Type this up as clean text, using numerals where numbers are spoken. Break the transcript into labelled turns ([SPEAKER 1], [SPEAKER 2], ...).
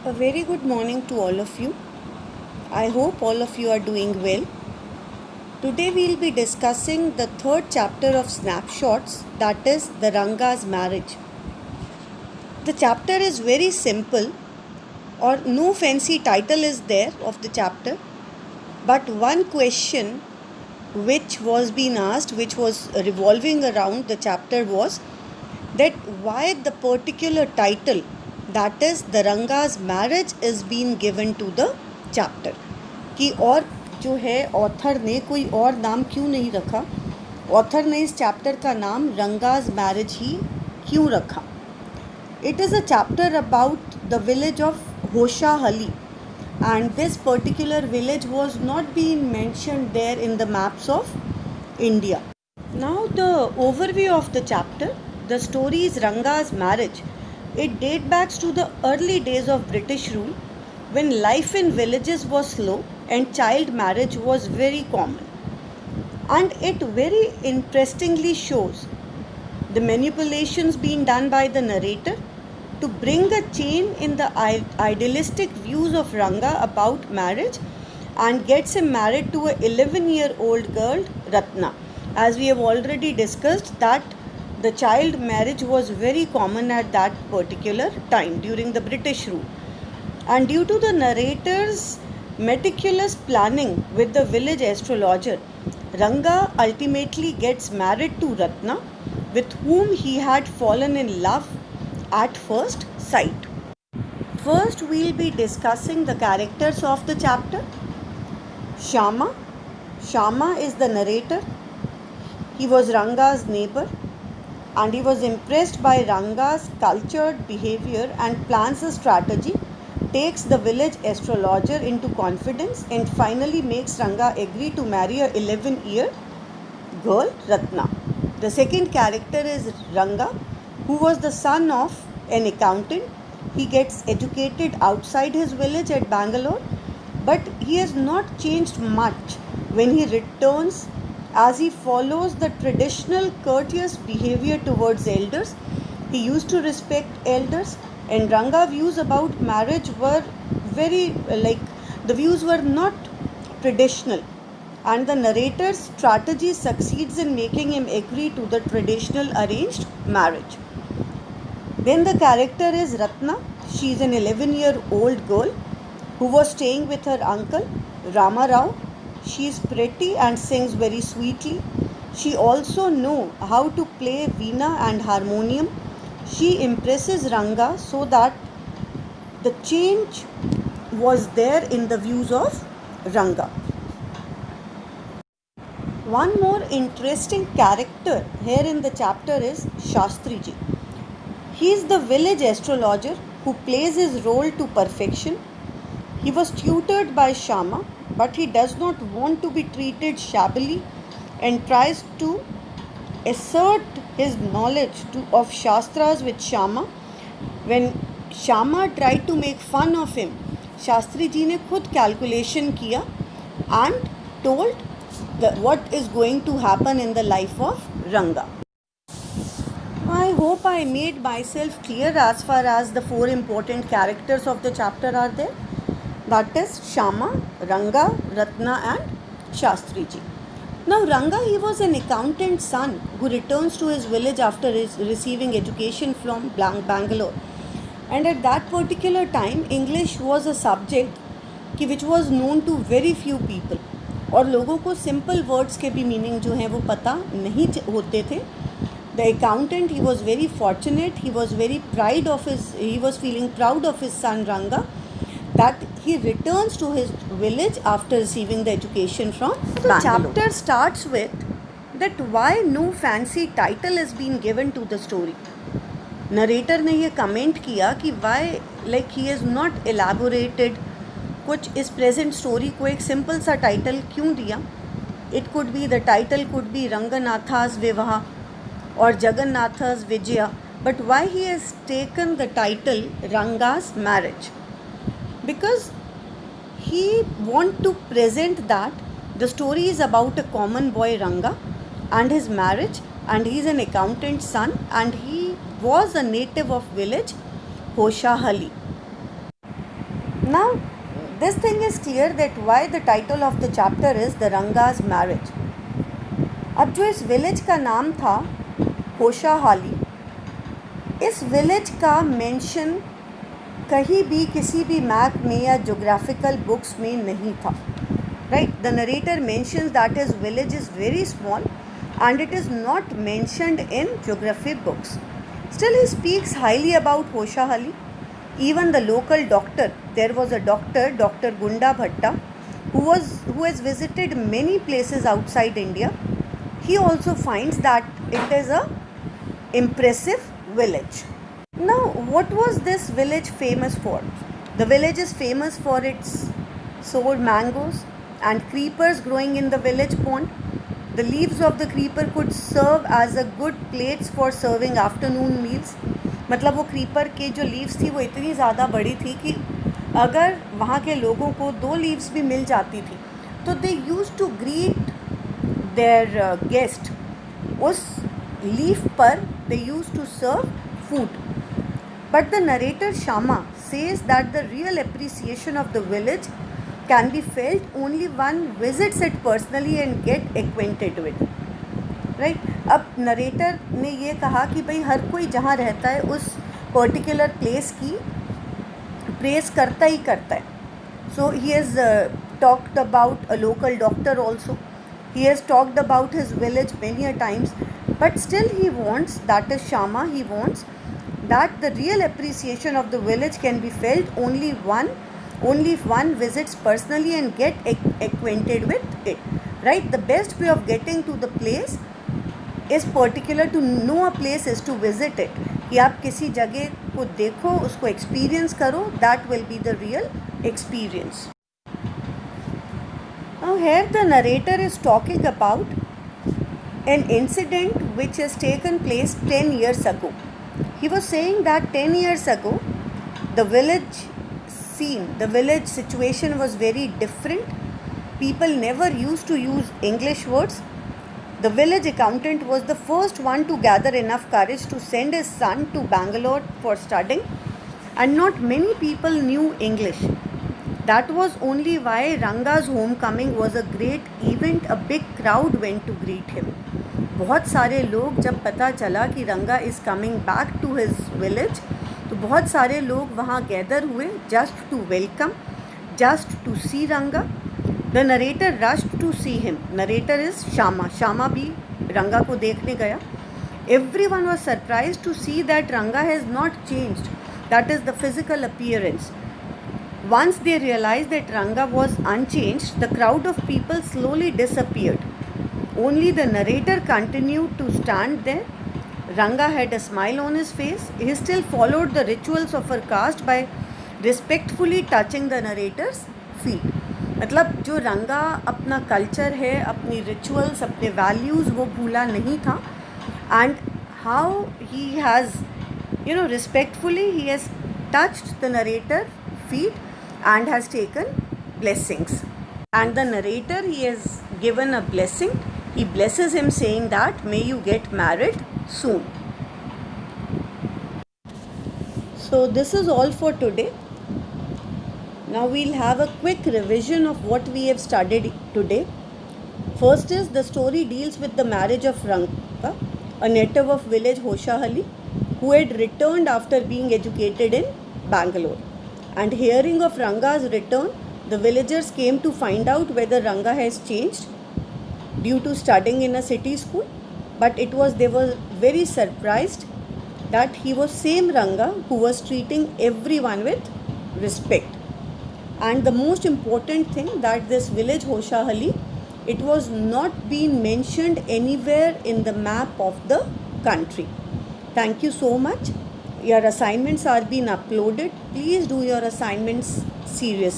[SPEAKER 1] A very good morning to all of you. I hope all of you are doing well. Today we'll be discussing the third chapter of Snapshots, that is the Ranga's marriage. The chapter is very simple, or no fancy title is there of the chapter, but one question which was being asked, which was revolving around the chapter, was that why the particular title, that is the Ranga's marriage, is being given to the chapter. कि और जो है author ने कोई और नाम क्यों नहीं रखा, ऑथर ने इस चैप्टर का नाम रंगाज मैरिज ही क्यों रखा. It is a chapter about the village of Hoshahali, and this particular village was not being mentioned there in the maps of India. Now the overview of the chapter, the story is Ranga's marriage. It dates back to the early days of British rule, when life in villages was slow and child marriage was very common. And it very interestingly shows the manipulations being done by the narrator to bring a change in the idealistic views of Ranga about marriage, and gets him married to a 11-year-old girl, Ratna. As we have already discussed that the child marriage was very common at that particular time during the British rule. And due to the narrator's meticulous planning with the village astrologer, Ranga ultimately gets married to Ratna, with whom he had fallen in love at first sight. First, we'll be discussing the characters of the chapter. Shama. Shama is the narrator. He was Ranga's neighbor, and he was impressed by Ranga's cultured behavior and plans a strategy, takes the village astrologer into confidence, and finally makes Ranga agree to marry a 11-year girl, Ratna. The second character is Ranga, who was the son of an accountant. He gets educated outside his village at Bangalore, but he has not changed much when he returns, as he follows the traditional courteous behavior towards elders. He used to respect elders, and Ranga views about marriage were very the views were not traditional, and the narrator's strategy succeeds in making him agree to the traditional arranged marriage. Then the character is Ratna. She is an 11-year-old girl who was staying with her uncle, Rama Rao. She is pretty and sings very sweetly. She also knows how to play veena and harmonium. She impresses Ranga so that the change was there in the views of Ranga. One more interesting character here in the chapter is Shastriji. He is the village astrologer who plays his role to perfection. He was tutored by Shama, but he does not want to be treated shabbily and tries to assert his knowledge of Shastras with Shama. When Shama tried to make fun of him, Shastri ji ने खुद calculation किया and told what is going to happen in the life of Ranga. I hope I made myself clear as far as the four important characters of the chapter are there. That is Shama, Ranga, Ratna and Shastriji. Now Ranga, he was an accountant's son who returns to his village after receiving education from Bangalore. And at that particular time, English was a subject which was known to very few people. और लोगों को simple words के भी meaning जो हैं वो पता नहीं होते थे. The accountant, he was very fortunate. He was feeling proud of his son Ranga, that he returns to his village after receiving the education from Bangalore. The chapter starts with that why no fancy title is being given to the story. Narrator ने ये comment किया कि why he has not elaborated कुछ इस present story को एक simple सा title क्यों दिया. It could be, the title could be Ranganatha's Vivaha or Jagannatha's Vijaya, but why he has taken the title Ranga's marriage? Because he want to present that the story is about a common boy Ranga and his marriage, and he is an accountant's son, and he was a native of village Hoshahali. Now, this thing is clear that why the title of the chapter is the Ranga's marriage. अब जो इस village का नाम था होशाहाली, इस village का mention कहीं भी किसी भी मैप में या ज्योग्राफिकल बुक्स में नहीं था. Right, the narrator mentions that is village is very small and it is not mentioned in geography books. Still, he speaks highly about Hoshahali. Even the local doctor, there was a doctor, Dr. Gunda Bhatta, who has visited many places outside India. He also finds that it is a impressive village. Now, what was this village famous for? The village is famous for its sour mangoes and creepers growing in the village pond. The leaves of the creeper could serve as a good plates for serving afternoon meals. मतलब वो creeper के जो leaves थी वो इतनी ज़्यादा बड़ी थी कि अगर वहाँ के लोगों को 2 leaves भी मिल जाती थी तो they used to greet their guest. उस leaf पर they used to serve food. But the narrator Shama says that the real appreciation of the village can be felt only one visits it personally and get acquainted with. Right? अब narrator ने ये कहा कि भाई हर कोई जहाँ रहता है उस पर्टिकुलर प्लेस की प्रेस करता ही करता है. So he has talked about a local doctor also. He has talked about his village many a times, but still he wants, that is Shama, he wants that the real appreciation of the village can be felt only if one visits personally and get acquainted with it. Right? The best way of getting to the place is particular to know a place is to visit it. कि आप किसी जगह को देखो, उसको experience करो, that will be the real experience. Now here the narrator is talking about an incident which has taken place 10 years ago. He was saying that 10 years ago the village situation was very different. People never used to use English words. The village accountant was the first one to gather enough courage to send his son to Bangalore for studying, and not many people knew English. That was only why Ranga's homecoming was a great event. A big crowd went to greet him. बहुत सारे लोग, जब पता चला कि Ranga is coming back to his village, तो बहुत सारे लोग वहाँ गैदर हुए just to welcome, just to see Ranga. The narrator rushed to see him. Narrator is Shyama. Shyama भी रंगा को देखने गया. Everyone was surprised to see that Ranga has not changed, that is the physical appearance. Once they realized that Ranga was unchanged, the crowd of people slowly disappeared. Only the narrator continued to stand there. Ranga had a smile on his face. He still followed the rituals of her caste by respectfully touching the narrator's feet. मतलब जो रंगा अपना culture है, अपनी rituals, अपने values वो भूला नहीं था. And how he has, respectfully he has touched the narrator's feet and has taken blessings. And the narrator, he has given a blessing. He blesses him saying that may you get married soon. So this is all for today. Now we'll have a quick revision of what we have studied today. First is the story deals with the marriage of Ranga, a native of village Hoshahali, who had returned after being educated in Bangalore. And hearing of Ranga's return, the villagers came to find out whether Ranga has changed due to studying in a city school. But they were very surprised that he was same Ranga who was treating everyone with respect. And the most important thing, that this village Hoshahali, it was not been mentioned anywhere in the map of the country. Thank you so much. Your assignments are being uploaded. Please do your assignments seriously.